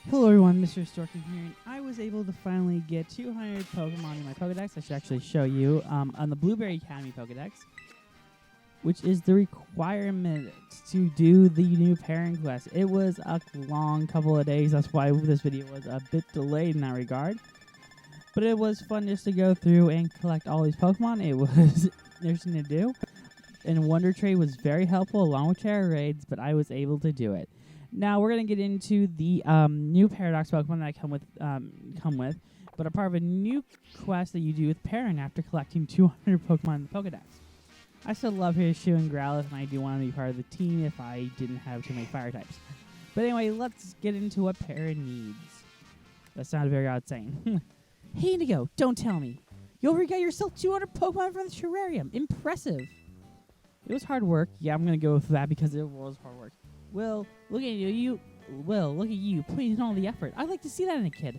Hello everyone, Mr. Storkin here, and I was able to finally get 200 Pokemon in my Pokedex. I should actually show you on the Blueberry Academy Pokedex, which is the requirement to do the new pairing quest. It was a long couple of days, that's why this video was a bit delayed in that regard. But it was fun just to go through and collect all these Pokemon. It was interesting to do, and Wonder Trade was very helpful along with Terra Raids, but I was able to do it. Now we're gonna get into the new Paradox Pokemon that I come with, but a part of a new quest that you do with pairing after collecting 200 Pokemon in the Pokedex. I still love Hishu and Growlithe, and I do want to be part of the team if I didn't have too many fire types. But anyway, let's get into what pairing needs. That sounded very odd saying. Hey Indigo, don't tell me. You already got yourself 200 Pokemon from the terrarium. Impressive. It was hard work. Yeah, I'm gonna go with that because it was hard work. Will, look at you. Look at you, putting in all the effort. I'd like to see that in a kid.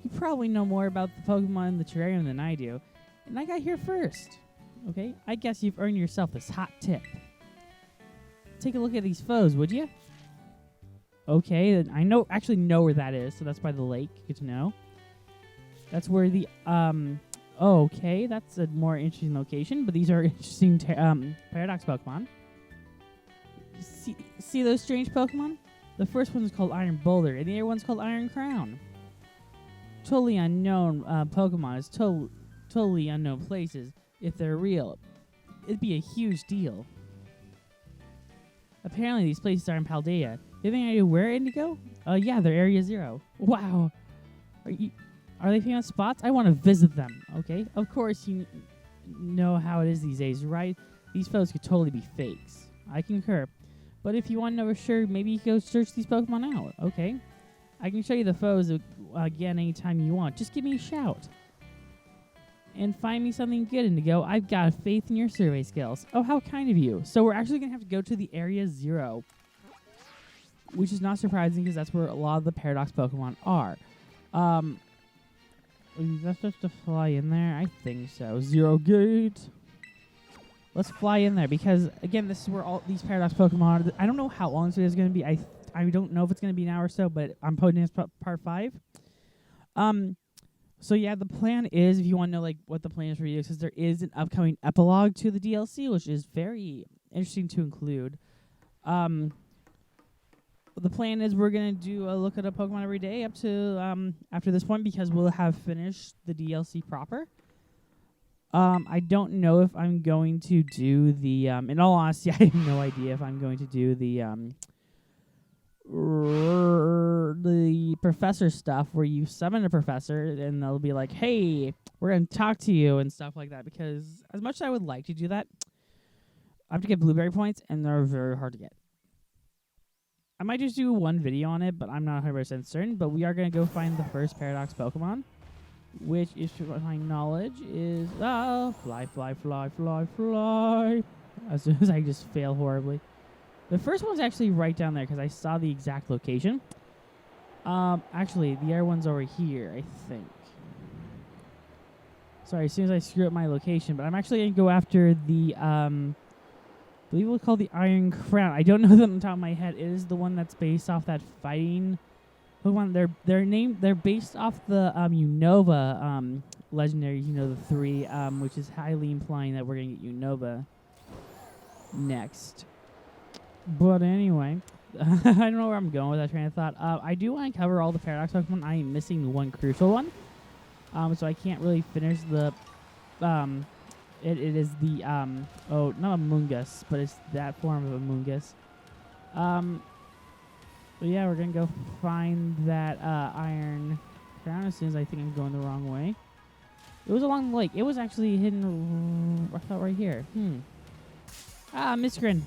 You probably know more about the Pokemon in the terrarium than I do, and I got here first. Okay, I guess you've earned yourself this hot tip. Take a look at these foes, would you? Okay, I actually know where that is, so that's by the lake. Good to know. That's where the okay, that's a more interesting location, but these are interesting Paradox Pokemon. See those strange Pokemon? The first one is called Iron Boulder, and the other one's called Iron Crown. Totally unknown Pokemon is totally unknown places. If they're real, it'd be a huge deal. Apparently, these places are in Paldea. Do you have any idea where, Indigo? Yeah, they're Area 0. Wow. Are they famous spots? I want to visit them. Okay, of course you know how it is these days, right? These foes could totally be fakes. I concur. But if you want to know for sure, maybe you can go search these Pokemon out. Okay, I can show you the foes again anytime you want. Just give me a shout. And find me something good, Indigo. I've got faith in your survey skills. Oh, how kind of you. So we're actually going to have to go to the Area 0. Which is not surprising because that's where a lot of the Paradox Pokemon are. That's just to fly in there? I think so. 0 gate. Let's fly in there because, again, this is where all these Paradox Pokemon are. I don't know how long this video is going to be. I don't know if it's going to be an hour or so, but I'm putting this part 5. So, yeah, the plan is, if you want to know, like, what the plan is for you, because there is an upcoming epilogue to the DLC, which is very interesting to include. The plan is we're going to do a look at a Pokemon every day up to after this point because we'll have finished the DLC proper. I don't know if I'm going to do the in all honesty, I have no idea if I'm going to do the professor stuff where you summon a professor and they'll be like, hey, we're going to talk to you and stuff like that, because as much as I would like to do that, I have to get blueberry points and they're very hard to get. I might just do one video on it, but I'm not 100% certain. But we are going to go find the first Paradox Pokemon, which is, to my knowledge, is fly. As soon as I just fail horribly. The first one's actually right down there because I saw the exact location. Actually, the other one's over here, I think. Sorry, as soon as I screw up my location, but I'm actually going to go after the I believe it was called the Iron Crown. I don't know them on top of my head. It is the one that's based off that fighting Pokemon. They're based off the Unova legendaries, the 3, which is highly implying that we're gonna get Unova next. But anyway, I don't know where I'm going with that train of thought. I do want to cover all the Paradox Pokemon. I am missing the one crucial one. So I can't really finish the It is the, not Amoonguss, but it's that form of Amoonguss. But yeah, we're going to go find that Iron Crown as soon as I think I'm going the wrong way. It was along the lake. It was actually hidden, I thought, right here. Miscrin.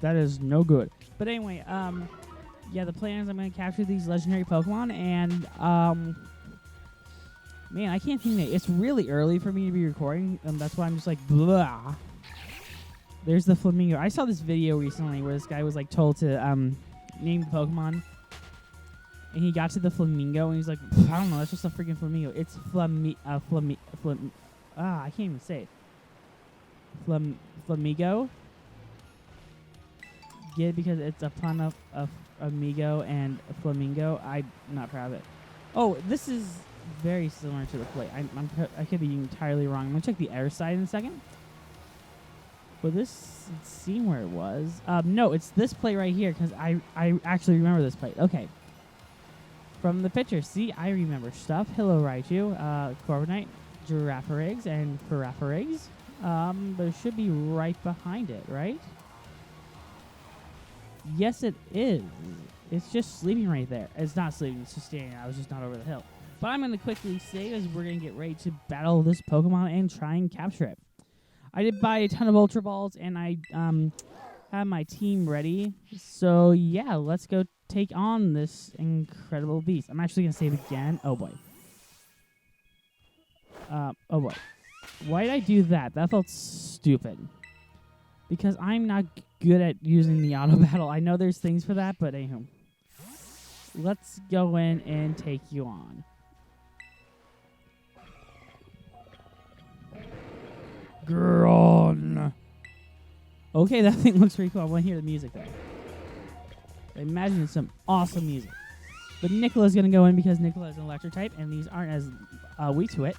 That is no good. But anyway, yeah, the plan is I'm going to capture these legendary Pokemon, and, man, I can't think that it's really early for me to be recording, and that's why I'm just like, blah. There's the flamingo. I saw this video recently where this guy was like told to name the Pokemon, and he got to the flamingo, and he's like, I don't know, that's just a freaking flamingo. It's I can't even say it. Flamigo. get it because it's a pun of amigo and a flamingo. I'm not proud of it. Oh, this is very similar to the plate. I could be entirely wrong. I'm gonna check the air side in a second. But this, let's see where it was. No, it's this plate right here because I actually remember this plate. Okay. From the picture, see, I remember stuff. Hello, Raichu, Corviknight, Giraffarigs, and Paraparigs. But it should be right behind it, right? Yes, it is. It's just sleeping right there. It's not sleeping, it's just standing. I was just not over the hill. But I'm going to quickly save as we're going to get ready to battle this Pokemon and try and capture it. I did buy a ton of Ultra Balls, and I have my team ready. So, yeah, let's go take on this incredible beast. I'm actually going to save again. Oh, boy. Oh, boy. Why did I do that? That felt stupid. Because I'm not good at using the auto battle. I know there's things for that, but anywho. Let's go in and take you on. Gron. Okay, that thing looks pretty cool. I want to hear the music though. I imagine it's some awesome music. But Nicola's going to go in because Nicola is an electric type, and these aren't as weak to it.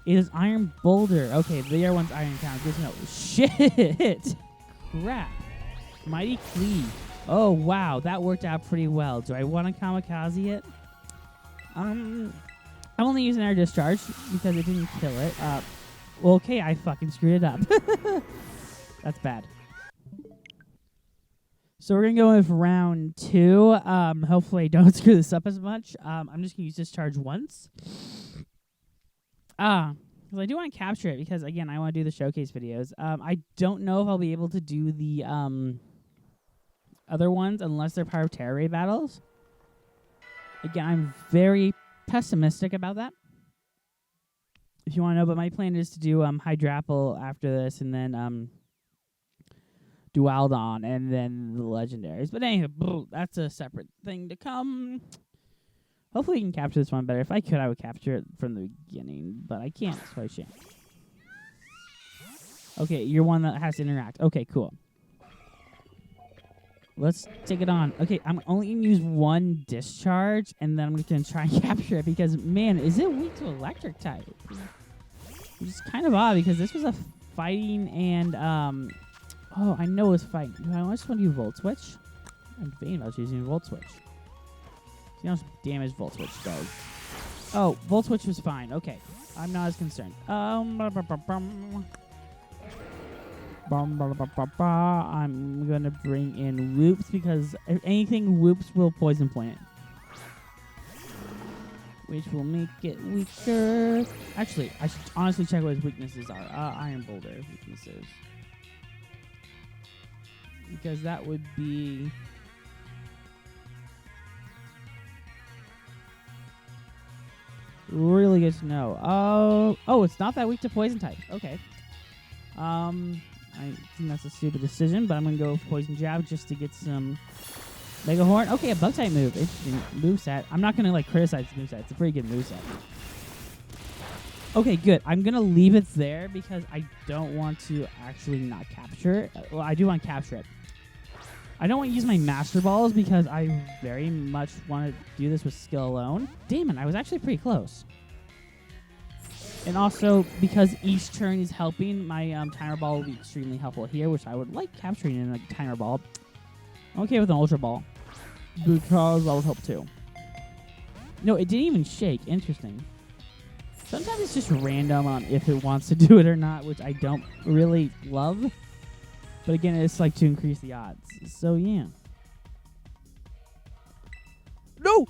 It is Iron Boulder. Okay, the other one's Iron Count. Good to know. Shit! Crap. Mighty Cleave. Oh, wow. That worked out pretty well. Do I want to kamikaze it? I'm only using air discharge because it didn't kill it. Well, okay, I fucking screwed it up. That's bad. So we're going to go with round 2. Hopefully I don't screw this up as much. I'm just going to use discharge once. Because I do want to capture it because, again, I want to do the showcase videos. I don't know if I'll be able to do the other ones unless they're part of Terra Raid battles. Again, I'm very pessimistic about that. If you want to know, but my plan is to do Hydrapple after this, and then Dualdon, and then the legendaries. But anyway, that's a separate thing to come. Hopefully, we can capture this one better. If I could, I would capture it from the beginning, but I can't, so I shan't. Okay, you're one that has to interact. Okay, cool. Let's take it on. Okay, I'm only going to use one discharge, and then I'm going to try and capture it because, man, is it weak to electric type? Which is kind of odd because this was a fighting and, oh, I know it was fighting. Do I just want to do Volt Switch? I'm debating about using Volt Switch. See how much damage Volt Switch does. Oh, Volt Switch was fine. Okay, I'm not as concerned. I'm gonna bring in Whoops because if anything, Whoops will poison point it, which will make it weaker. Actually, I should honestly check what his weaknesses are. Iron Boulder weaknesses, because that would be really good to know. Oh, it's not that weak to poison type. Okay. I think that's a stupid decision, but I'm going to go with Poison Jab just to get some Mega Horn. Okay, a Bug-type move. Interesting moveset. I'm not going to, criticize the moveset. It's a pretty good moveset. Okay, good. I'm going to leave it there because I don't want to actually not capture it. Well, I do want to capture it. I don't want to use my Master Balls because I very much want to do this with skill alone. Damn it, I was actually pretty close. And also, because each turn is helping, my Timer Ball will be extremely helpful here, which I would like capturing in a Timer Ball. I'm okay with an Ultra Ball, because I would hope to. No, it didn't even shake. Interesting. Sometimes it's just random on if it wants to do it or not, which I don't really love. But again, it's to increase the odds. So, yeah.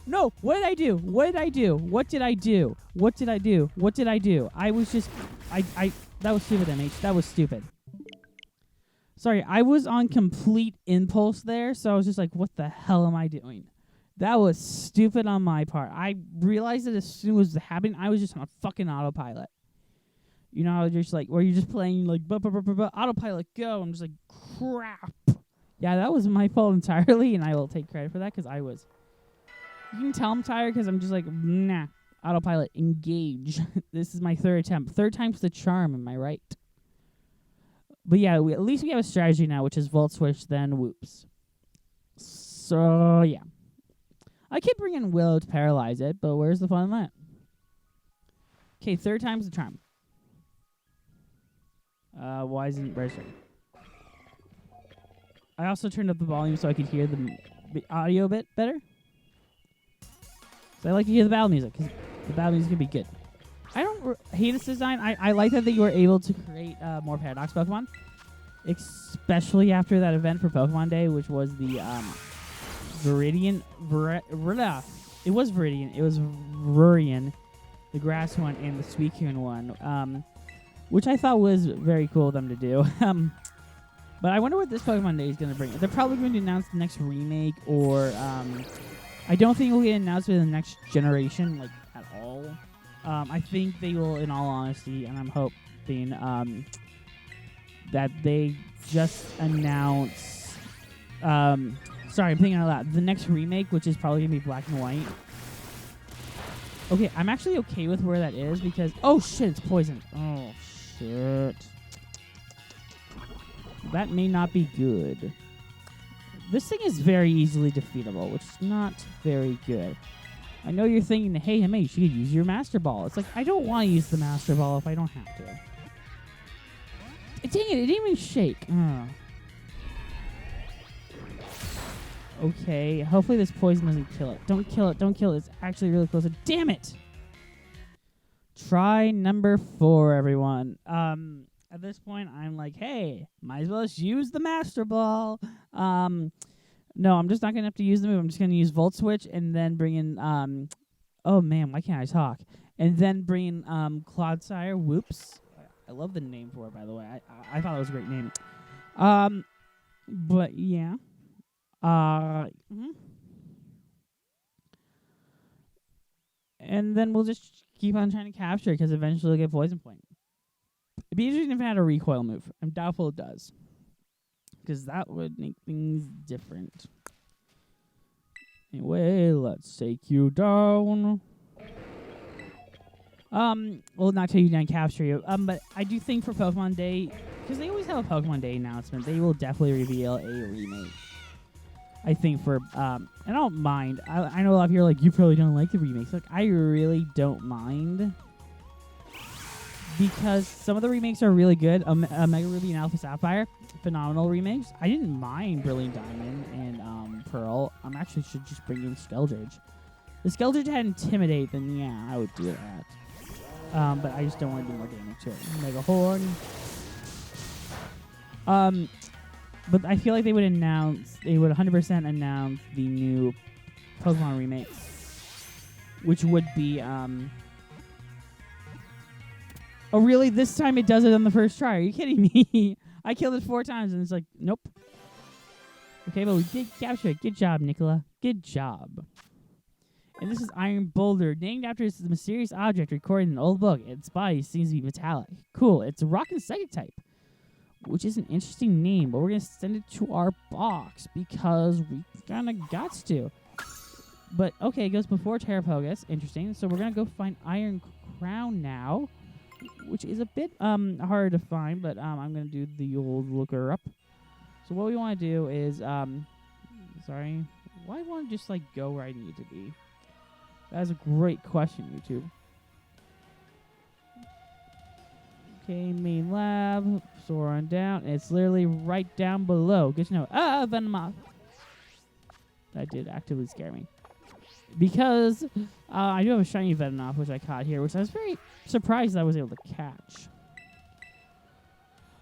No! What did I do? What did I do? What did I do? What did I do? What did I do? I was just... that was stupid, MH. That was stupid. Sorry, I was on complete impulse there, so I was just like, what the hell am I doing? That was stupid on my part. I realized it as soon as it was happening. I was just on a fucking autopilot. You know, just where you're just playing autopilot, go. I'm just like, crap. Yeah, that was my fault entirely, and I will take credit for that because I was... You can tell I'm tired because I'm just like, nah. Autopilot, engage. This is my third attempt. Third time's the charm, am I right? But yeah, at least we have a strategy now, which is Volt Switch, then Whoops. So, yeah. I could bring in Willow to paralyze it, but where's the fun in that? Okay, third time's the charm. Why isn't it registering? I also turned up the volume so I could hear the audio a bit better. So I like to hear the battle music, because the battle music can be good. I don't hate this design. I like that you were able to create more Paradox Pokemon. Especially after that event for Pokemon Day, which was the Viridian. It was Viridian. It was Viridian, the grass one, and the Suicune one, which I thought was very cool of them to do. But I wonder what this Pokemon Day is going to bring. They're probably going to announce the next remake, or I don't think it will get announced within the next generation, like, at all. I think they will, in all honesty, and I'm hoping that they just announce... sorry, I'm thinking out loud. The next remake, which is probably going to be Black and White. Okay, I'm actually okay with where that is, because... Oh, shit, it's poison. Oh, shit. That may not be good. This thing is very easily defeatable, which is not very good. I know you're thinking, hey, mate, you could use your Master Ball. It's like, I don't want to use the Master Ball if I don't have to. Dang it didn't even shake. Okay, hopefully this poison doesn't kill it. Don't kill it, don't kill it. It's actually really close. Damn it! Try number 4, everyone. At this point, I'm like, hey, might as well just use the Master Ball. No, I'm just not going to have to use the move. I'm just going to use Volt Switch and then bring in, oh man, why can't I talk? And then bring in Clodsire. Whoops. I love the name for it, by the way. I thought it was a great name. But yeah. And then we'll just keep on trying to capture it, because eventually we'll get Poison Point. It'd be interesting if it had a recoil move. I'm doubtful it does, because that would make things different. Anyway, let's take you down. Well, not take you down, capture you. But I do think for Pokemon Day, because they always have a Pokemon Day announcement, they will definitely reveal a remake. I think for, and I don't mind. I know a lot of you are like, you probably don't like the remakes. Like, I really don't mind, because some of the remakes are really good. Mega Ruby and Alpha Sapphire, phenomenal remakes. I didn't mind Brilliant Diamond and Pearl. Actually should just bring in Skeldridge. If Skeldridge had Intimidate, then yeah, I would do that. But I just don't want to do more damage to it. Mega Horn. But I feel like they would 100% announce the new Pokemon remake, which would be, oh really? This time it does it on the first try? Are you kidding me? I killed it 4 times and it's like, nope. Okay, but we did capture it. Good job, Nicola. Good job. And this is Iron Boulder, named after this mysterious object recorded in an old book. Its body seems to be metallic. Cool. It's a rock and psychic type, which is an interesting name, but we're going to send it to our box because we kind of got to. But, okay, it goes before Terrapogus. Interesting. So we're going to go find Iron Crown now, which is a bit harder to find, but I'm going to do the old looker up. So what we want to do is, sorry, why do I want to just, like, go where I need to be? That is a great question, YouTube. Okay, main lab, soar on down, and it's literally right down below. Good to know. Venomoth. That did actively scare me. Because I do have a shiny Venomoth, which I caught here, which I was very surprised I was able to catch.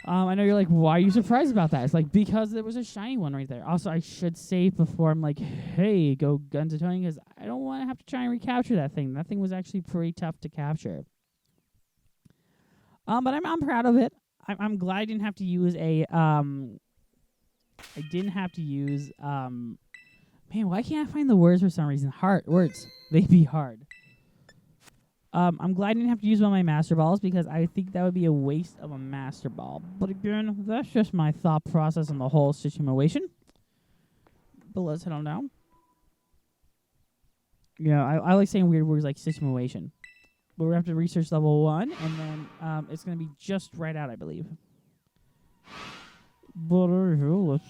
I know you're like, why are you surprised about that? It's like, because there was a shiny one right there. Also, I should save before I'm like, hey, go guns a-toning, because I don't want to have to try and recapture that thing. That thing was actually pretty tough to capture. But I'm proud of it. I'm glad I didn't have to use a, man, why can't I find the words for some reason? Words. They be hard. I'm glad I didn't have to use one of my Master Balls, because I think that would be a waste of a Master Ball. But again, that's just my thought process on the whole situation. But let's head on down. Yeah, I like saying weird words like situation. But we have to research level 1, and then it's going to be just right out, I believe. Let's.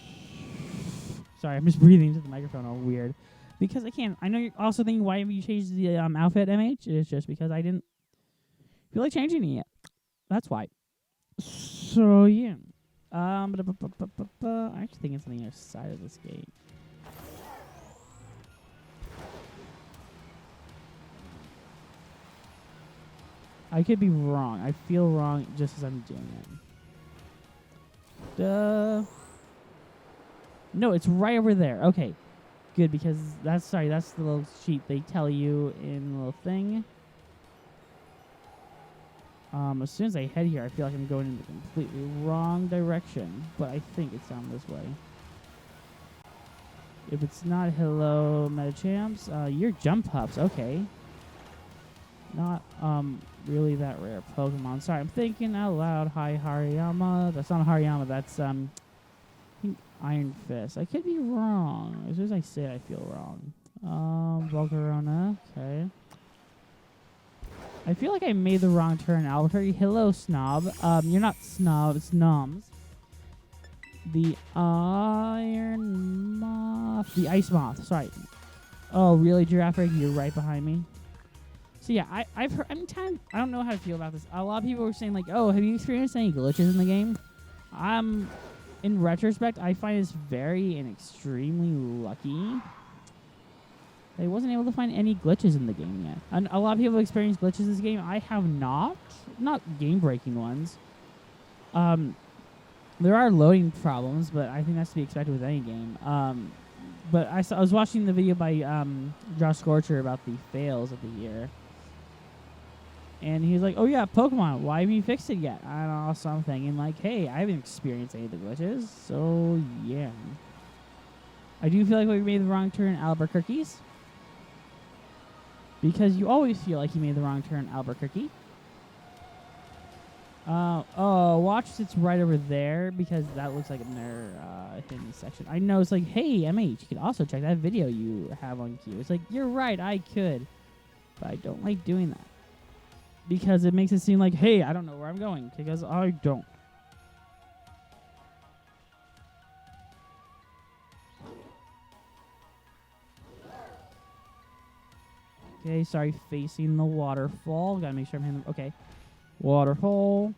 Sorry, I'm just breathing into the microphone all weird. Because I can't. I know you're also thinking, why have you changed the outfit, MH? It's just because I didn't feel like changing it yet. That's why. So, yeah. I actually think it's on the other side of this gate. I could be wrong. I feel wrong just as I'm doing it. No, it's right over there. Okay. Good, because that's the little sheet they tell you in the little thing. As soon as I head here, I feel like I'm going in the completely wrong direction, but I think it's down this way. If it's not, hello, Metachamps. You're Jump Pups, okay. Not, really that rare Pokemon. Sorry, I'm thinking out loud. Hi, Hariyama. That's not Hariyama, that's, I think Iron Fist. I could be wrong. As soon as I say it, I feel wrong. Volcarona, okay. I feel like I made the wrong turn, Albuquerque. Hello, Snob. You're not Snob, it's Noms. The Iron Moth. The Ice Moth, sorry. Oh, really, Giraffe? You're right behind me. So yeah, I've heard. I don't know how to feel about this. A lot of people were saying like, "Oh, have you experienced any glitches in the game?" In retrospect, I find this very and extremely lucky. I wasn't able to find any glitches in the game yet. And a lot of people have experienced glitches in this game. I have not game-breaking ones. There are loading problems, but I think that's to be expected with any game. But I was watching the video by Josh Scorcher about the fails of the year. And he was like, "Oh yeah, Pokemon, why haven't you fixed it yet?" I don't know, something. And like, hey, I haven't experienced any of the glitches, so yeah. I do feel like we made the wrong turn, Albuquerque's. Because you always feel like you made the wrong turn, Albuquerque. Oh, watch, it's right over there, because that looks like another hidden section. I know, it's like, hey, MH, you could also check that video you have on queue. It's like, you're right, I could. But I don't like doing that. Because it makes it seem like, hey, I don't know where I'm going. Because I don't. Okay, sorry, facing the waterfall. Gotta make sure I'm hitting. Okay. Waterfall.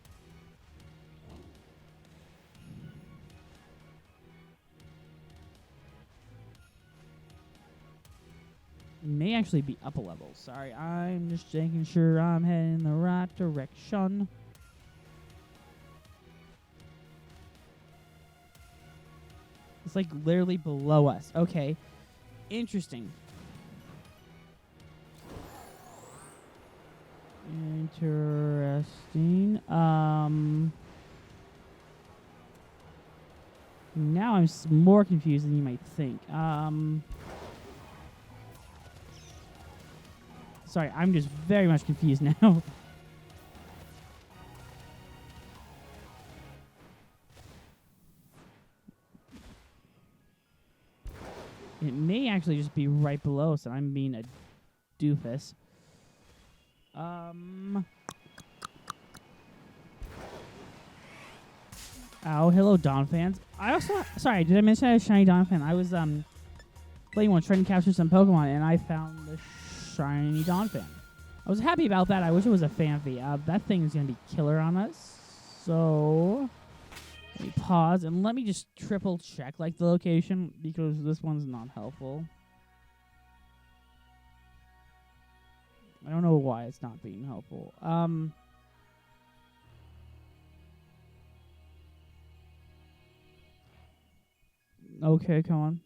It may actually be up a level. Sorry, I'm just making sure I'm heading in the right direction. It's like literally below us. Okay. Interesting. Interesting. Now I'm more confused than you might think. Sorry, I'm just very much confused now. It may actually just be right below us, and I'm being a doofus. Oh, hello, Dawn fans. I also, sorry, did I mention I had a shiny Dawn fan? I was playing one, trying to capture some Pokemon, and I found the shiny Dawn fan. I was happy about that. I wish it was a Phanpy. That thing is gonna be killer on us. So let me pause and let me just triple check like the location, because this one's not helpful. I don't know why it's not being helpful. Okay, come on.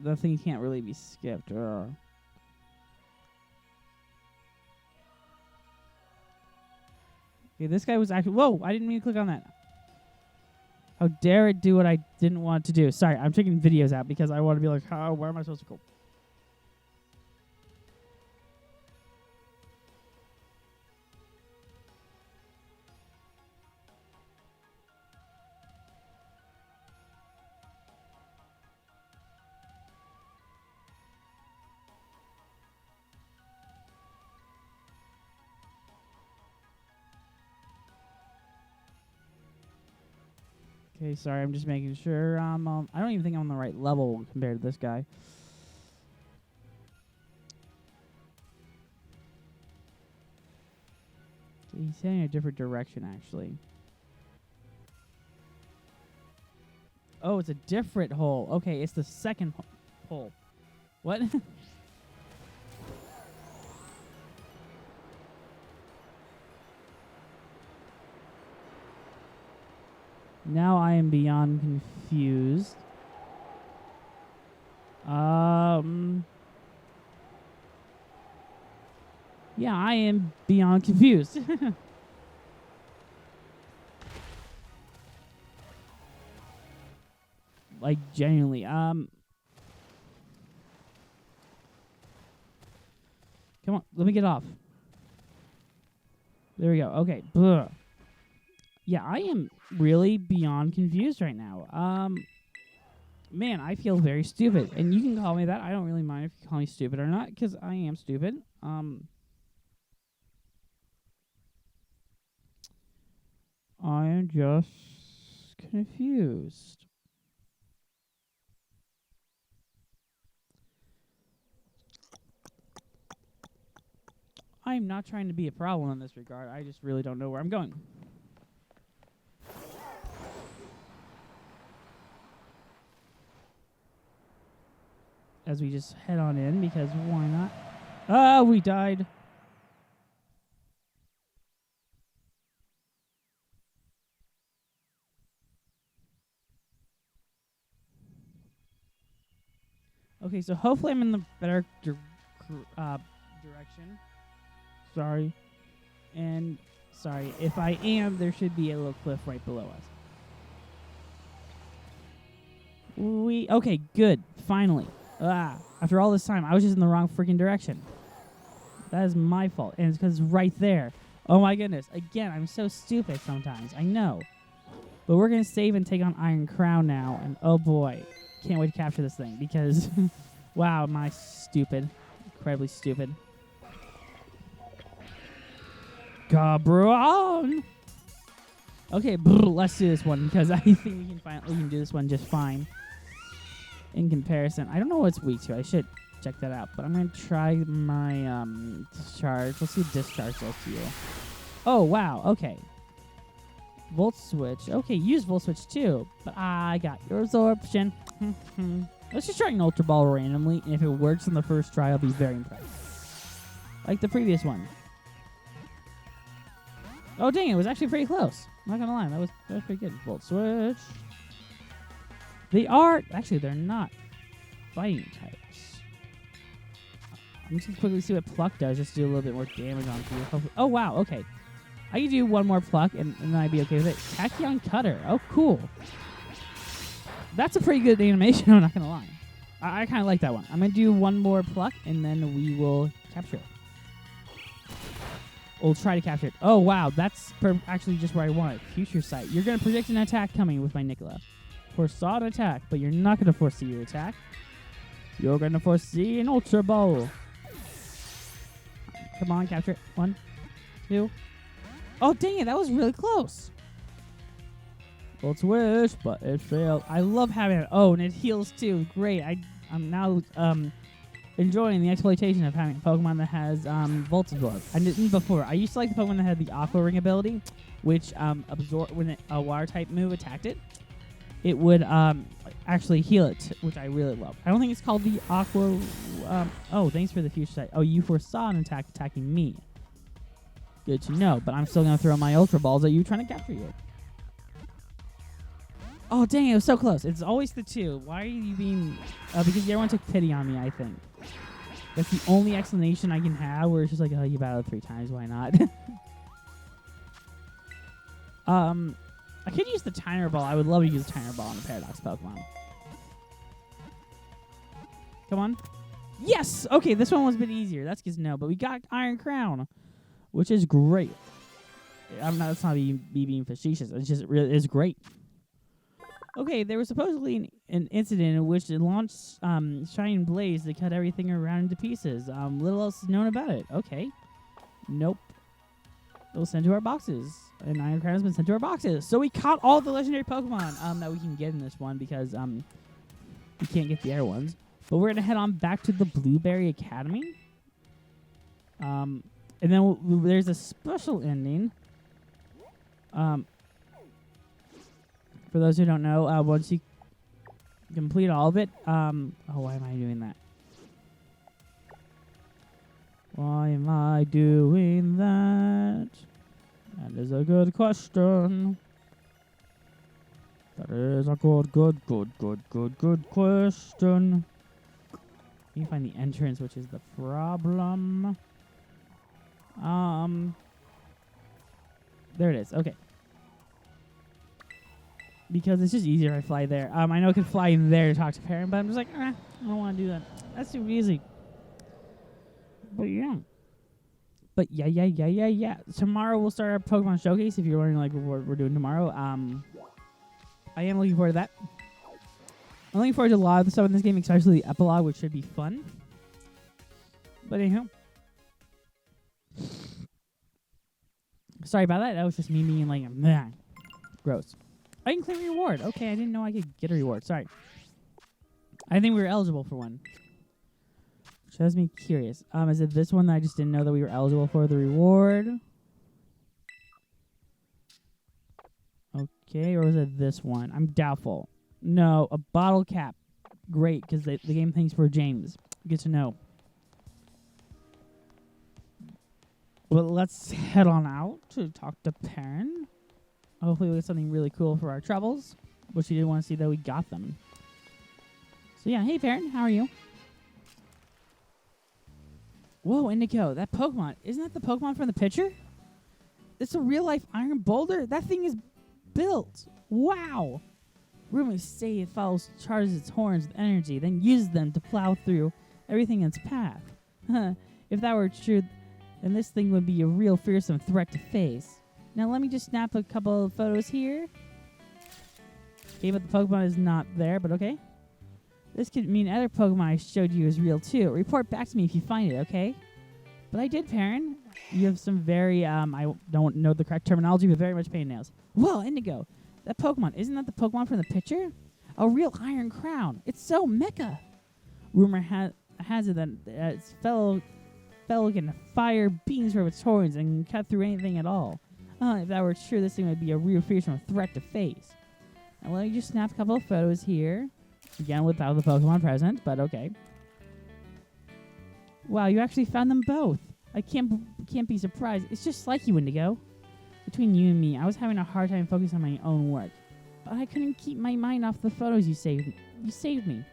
The thing can't really be skipped. Okay, this guy was actually... Whoa, I didn't mean to click on that. How dare it do what I didn't want to do. Sorry, I'm taking videos out because I want to be like, where am I supposed to go? Okay, sorry, I'm just making sure. I don't even think I'm on the right level compared to this guy. Okay, he's heading a different direction, actually. Oh, it's a different hole. Okay, it's the second hole. What? Now I am beyond confused. Yeah, I am beyond confused. Like, genuinely. Come on, let me get off. There we go. Okay. Blah. Yeah, I am really beyond confused right now. Man, I feel very stupid. And you can call me that. I don't really mind if you call me stupid or not, because I am stupid. I am just confused. I'm not trying to be a problem in this regard. I just really don't know where I'm going. As we just head on in, because why not? Ah, we died. Okay, so hopefully I'm in the better direction. Sorry. And sorry, if I am, there should be a little cliff right below us. Okay, good. Finally. After all this time, I was just in the wrong freaking direction. That is my fault, and it's because it's right there. Oh my goodness. Again, I'm so stupid sometimes. I know. But we're going to save and take on Iron Crown now, and oh boy. Can't wait to capture this thing, because wow, am I stupid. Incredibly stupid. Cabron! Okay, let's do this one, because I think we can do this one just fine. In comparison, I don't know what's weak to. I should check that out, but I'm going to try my discharge. Let's see what discharge does to you. Oh, wow, okay. Volt switch. Okay, use volt switch too, but I got your absorption. Let's just try an Ultra Ball randomly, and if it works on the first try, I'll be very impressed. Like the previous one. Oh, dang, it was actually pretty close. I'm not going to lie, that was pretty good. Volt switch. Actually, they're not fighting types. I'm just going to quickly see what Pluck does, just to do a little bit more damage on you. Hopefully. Oh, wow, okay. I can do one more Pluck, and then I'd be okay with it. Tachyon Cutter. Oh, cool. That's a pretty good animation, I'm not going to lie. I kind of like that one. I'm going to do one more Pluck, and then we will capture it. We'll try to capture it. Oh, wow. That's actually just where I want it. Future Sight. You're going to predict an attack coming with my Nicola. Foresaw an attack, but you're not going to foresee your attack. You're going to foresee an Ultra Ball. Come on, capture it. 1, 2. Oh, dang it. That was really close. Volt switch, but it failed. I love having it. Oh, and it heals too. Great. I'm now enjoying the exploitation of having a Pokemon that has Volt Absorb. I didn't before. I used to like the Pokemon that had the Aqua Ring ability, which absorb when a water type move attacked it. It would actually heal it, which I really love. I don't think it's called the Aqua... oh, thanks for the future sight. Oh, you foresaw an attack attacking me. Good to know, but I'm still going to throw my Ultra Balls at you trying to capture you. Oh, dang, it was so close. It's always the 2. Why are you being... because everyone took pity on me, I think. That's the only explanation I can have, where it's just like, oh, you battled 3 times, why not? I could use the Tiner Ball. I would love to use the Tiner Ball on the Paradox Pokemon. Come on. Yes! Okay, this one was a bit easier. That's good to know. But we got Iron Crown, which is great. That's not me being facetious. It's just it's great. Okay, there was supposedly an incident in which it launched Shining Blaze to cut everything around into pieces. Little else is known about it. Okay. Nope. it was sent to our boxes. An Iron Crown has been sent to our boxes. So we caught all the legendary Pokemon that we can get in this one because we can't get the other ones. But we're going to head on back to the Blueberry Academy. And then there's a special ending. For those who don't know, once you complete all of it, oh, why am I doing that? Why am I doing that? That is a good question. That is a good question. You find the entrance, which is the problem. There it is. Okay. Because it's just easier if I fly there. I know I could fly in there to talk to Parent, but I'm just like, I don't want to do that. That's too easy. But yeah. Yeah. Tomorrow we'll start our Pokemon Showcase, if you're wondering like what we're doing tomorrow. I am looking forward to that. I'm looking forward to a lot of the stuff in this game, especially the epilogue, which should be fun. But anyhow. Sorry about that. That was just me being like, nah. Gross. I can claim a reward. Okay, I didn't know I could get a reward. Sorry. I think we were eligible for one. Which has me curious. Is it this one that I just didn't know that we were eligible for the reward? Okay, or was it this one? I'm doubtful. No, a bottle cap. Great, because the game thinks we're James. Good to know. Well, let's head on out to talk to Perrin. Hopefully we'll get something really cool for our troubles. Which you did want to see that we got them. So yeah, hey Perrin, how are you? Whoa, Indigo, that Pokemon. Isn't that the Pokemon from the picture? It's a real-life iron boulder? That thing is built. Wow. Rumors say it charges its horns with energy, then uses them to plow through everything in its path. If that were true, then this thing would be a real fearsome threat to face. Now let me just snap a couple of photos here. Okay, but the Pokemon is not there, but okay. This could mean other Pokemon I showed you is real too. Report back to me if you find it, okay? But I did, Perrin. You have some very, I don't know the correct terminology, but very much pain nails. Whoa, Indigo. That Pokemon, isn't that the Pokemon from the picture? A real Iron Crown. It's so mecha. Rumor has it that its fellow can fire beams from its horns and cut through anything at all. If that were true, this thing would be a real fearsome threat to face. Now let me just snap a couple of photos here. Again, without the Pokemon present, but okay. Wow, you actually found them both. I can't be surprised. It's just like you, Indigo. Between you and me, I was having a hard time focusing on my own work. But I couldn't keep my mind off the photos you saved. You saved me.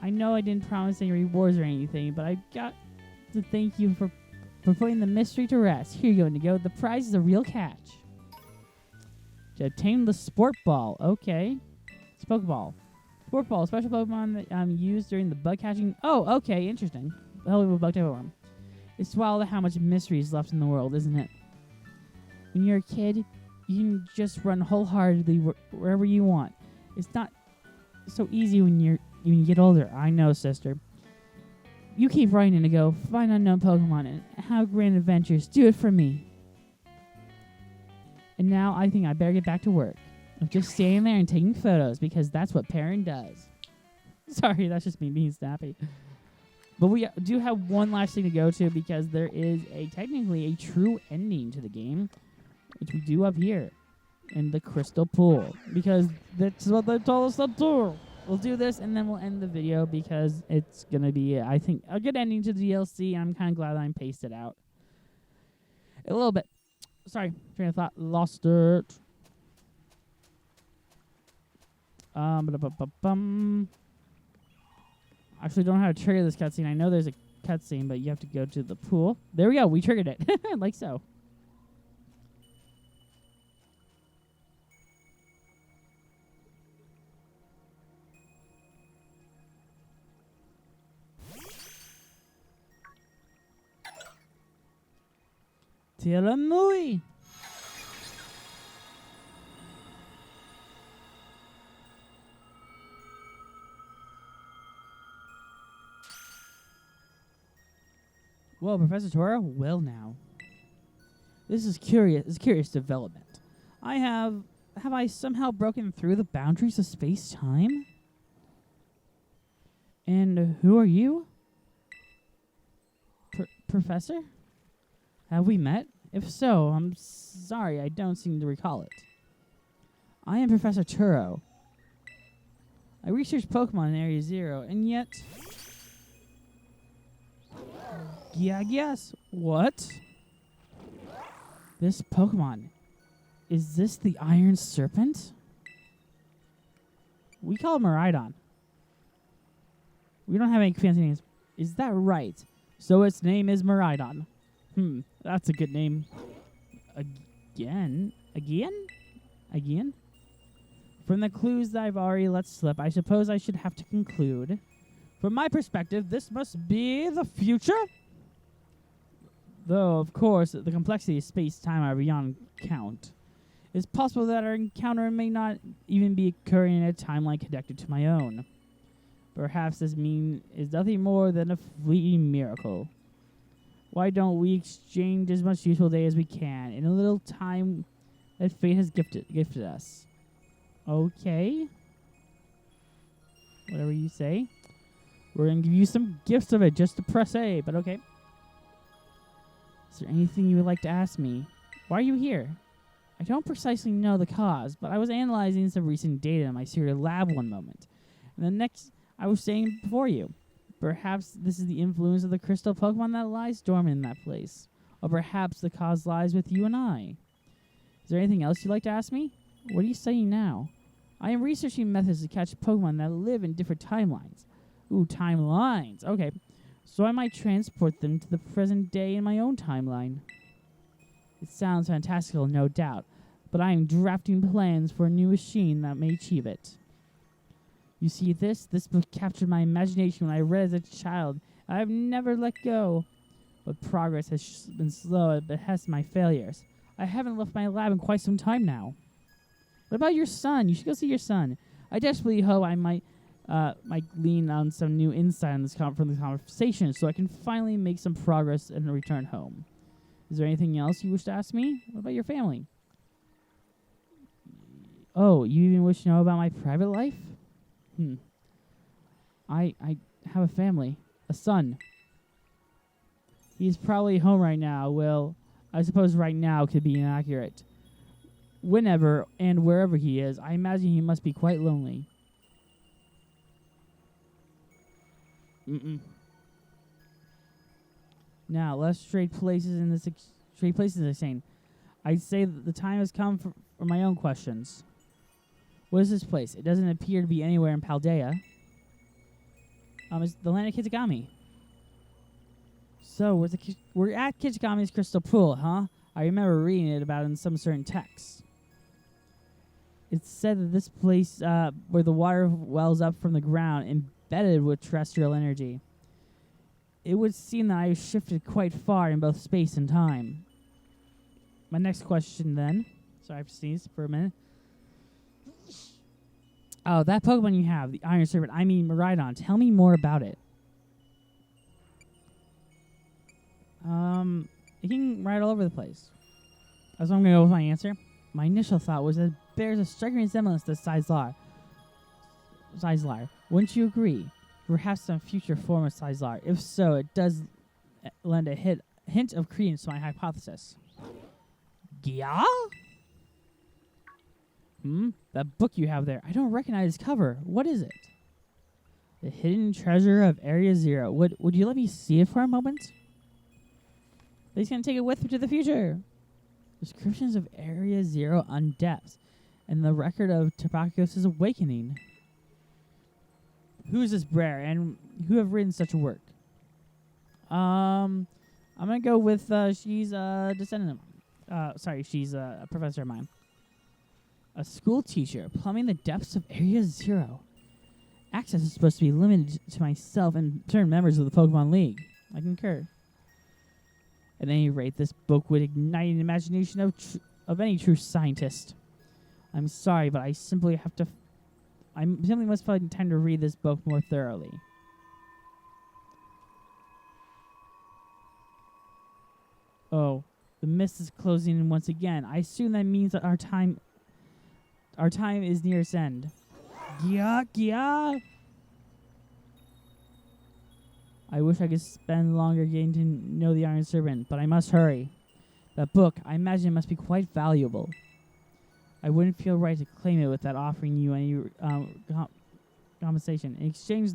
I know I didn't promise any rewards or anything, but I got to thank you for putting the mystery to rest. Here you go, Indigo. The prize is a real catch. To obtain the Sport Ball. Okay. It's a Pokeball. Sport Ball, a special Pokemon that used during the bug catching. Oh, okay, interesting. The hell of a bug type Pokemon. It's wild how much mystery is left in the world, isn't it? When you're a kid, you can just run wholeheartedly wherever you want. It's not so easy when you get older. I know, sister. You keep running, Indigo. Find unknown Pokemon and have grand adventures. Do it for me. And now I think I better get back to work. I'm just standing there and taking photos because that's what Perrin does. Sorry, that's just me being snappy. But we do have one last thing to go to because there is technically a true ending to the game, which we do up here in the Crystal Pool because that's what they told us to do. We'll do this and then we'll end the video because it's going to be, I think, a good ending to the DLC. I'm kind of glad I pasted out a little bit. Sorry, train of thought, lost it. Actually, don't know how to trigger this cutscene. I know there's a cutscene, but you have to go to the pool. There we go. We triggered it. Like so. Tiramui. Whoa, Professor Tora? Well now. This is curious. It's curious development. Have I somehow broken through the boundaries of space-time? And who are you? Professor? Have we met? If so, I'm sorry, I don't seem to recall it. I am Professor Turo. I research Pokemon in Area Zero, and yet... Yeah, yes. What? This Pokemon. Is this the Iron Serpent? We call it Miraidon. We don't have any fancy names. Is that right? So its name is Miraidon. That's a good name. Again? From the clues that I've already let slip, I suppose I should have to conclude. From my perspective, this must be the future? Though, of course, the complexity of space-time are beyond count. It's possible that our encounter may not even be occurring in a timeline connected to my own. Perhaps this is nothing more than a fleeting miracle. Why don't we exchange as much useful day as we can in a little time that fate has gifted us? Okay. Whatever you say. We're going to give you some gifts of it just to press A, but okay. Is there anything you would like to ask me? Why are you here? I don't precisely know the cause, but I was analyzing some recent data in my secret lab one moment. And the next, I was saying before you. Perhaps this is the influence of the crystal Pokemon that lies dormant in that place. Or perhaps the cause lies with you and I. Is there anything else you'd like to ask me? What are you saying now? I am researching methods to catch Pokemon that live in different timelines. Ooh, timelines. Okay. So I might transport them to the present day in my own timeline. It sounds fantastical, no doubt, but I am drafting plans for a new machine that may achieve it. You see this book captured my imagination when I read as a child. I have never let go. But progress has been slow at the behest of my failures. I haven't left my lab in quite some time now. What about your son? You should go see your son. I desperately hope I might glean on some new insight on this from the conversation so I can finally make some progress and return home. Is there anything else you wish to ask me? What about your family? Oh, you even wish to know about my private life? I have a family. A son. He's probably home right now. Well, I suppose right now could be inaccurate. Whenever and wherever he is, I imagine he must be quite lonely. Now, let's trade places in this saying. I'd say that the time has come for my own questions. What is this place? It doesn't appear to be anywhere in Paldea. It's the land of Kitagami. So, we're at Kitagami's crystal pool, huh? I remember reading it about in some certain text. It's said that this place, where the water wells up from the ground, embedded with terrestrial energy. It would seem that I have shifted quite far in both space and time. My next question, then. Sorry, I have to sneeze for a minute. Oh, that Pokemon you have, the Iron Serpent, I mean Miraidon. Tell me more about it. It can ride all over the place. That's what I'm going to go with my answer. My initial thought was that it bears a striking resemblance to Sizlar. Wouldn't you agree? Perhaps some future form of Sizlar. If so, it does lend a hint of credence to my hypothesis. Yeah? That book you have there. I don't recognize its cover. What is it? The Hidden Treasure of Area Zero. Would you let me see it for a moment? He's going to take it with me to the future. Descriptions of Area Zero on depths. And the record of Tabakos' awakening. Who is this Brer, and who have written such a work? I'm going to go with, she's a descendant of mine. She's a professor of mine. A school teacher plumbing the depths of Area Zero. Access is supposed to be limited to myself and certain members of the Pokemon League. I concur. At any rate, this book would ignite an imagination of any true scientist. I'm sorry, but I simply must find time to read this book more thoroughly. Oh, The mist is closing in once again. I assume that means that our time is near its end. Gya. I wish I could spend longer getting to know the Iron Serpent, but I must hurry. That book, I imagine it must be quite valuable. I wouldn't feel right to claim it without offering you any compensation. In exchange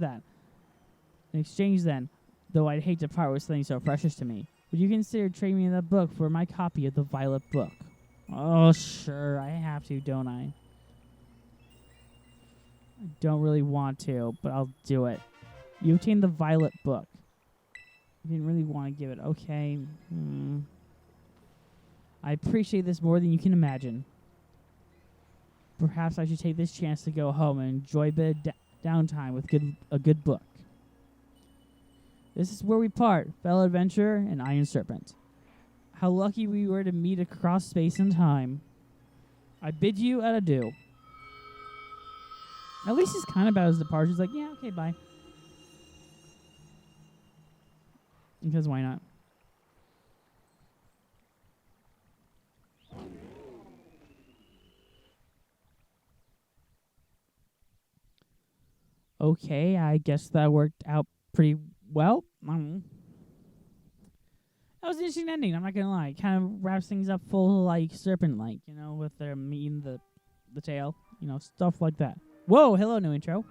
then, though I'd hate to part with something so precious to me, would you consider trading me that book for my copy of the Violet Book? Oh, sure, I have to, don't I? I don't really want to, but I'll do it. You obtained the Violet Book. You didn't really want to give it. Okay. I appreciate this more than you can imagine. Perhaps I should take this chance to go home and enjoy a bit of downtime with a good book. This is where we part, fellow adventurer and Iron Serpent. How lucky we were to meet across space and time. I bid you adieu. At least he's kind of about his departure. He's like, yeah, okay, bye. Because why not? Okay, I guess that worked out pretty well. That was an interesting ending, I'm not gonna lie. Kind of wraps things up full like serpent-like, you know, with their meeting the tail, you know, stuff like that. Whoa, hello, new intro.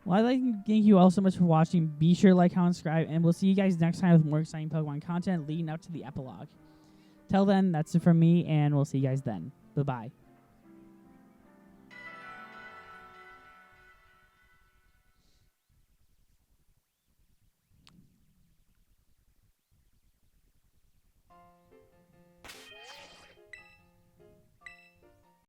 Well, I'd like to thank you all so much for watching. Be sure to like, comment, subscribe, and we'll see you guys next time with more exciting Pokemon content leading up to the epilogue. Till then, that's it from me, and we'll see you guys then. Bye-bye.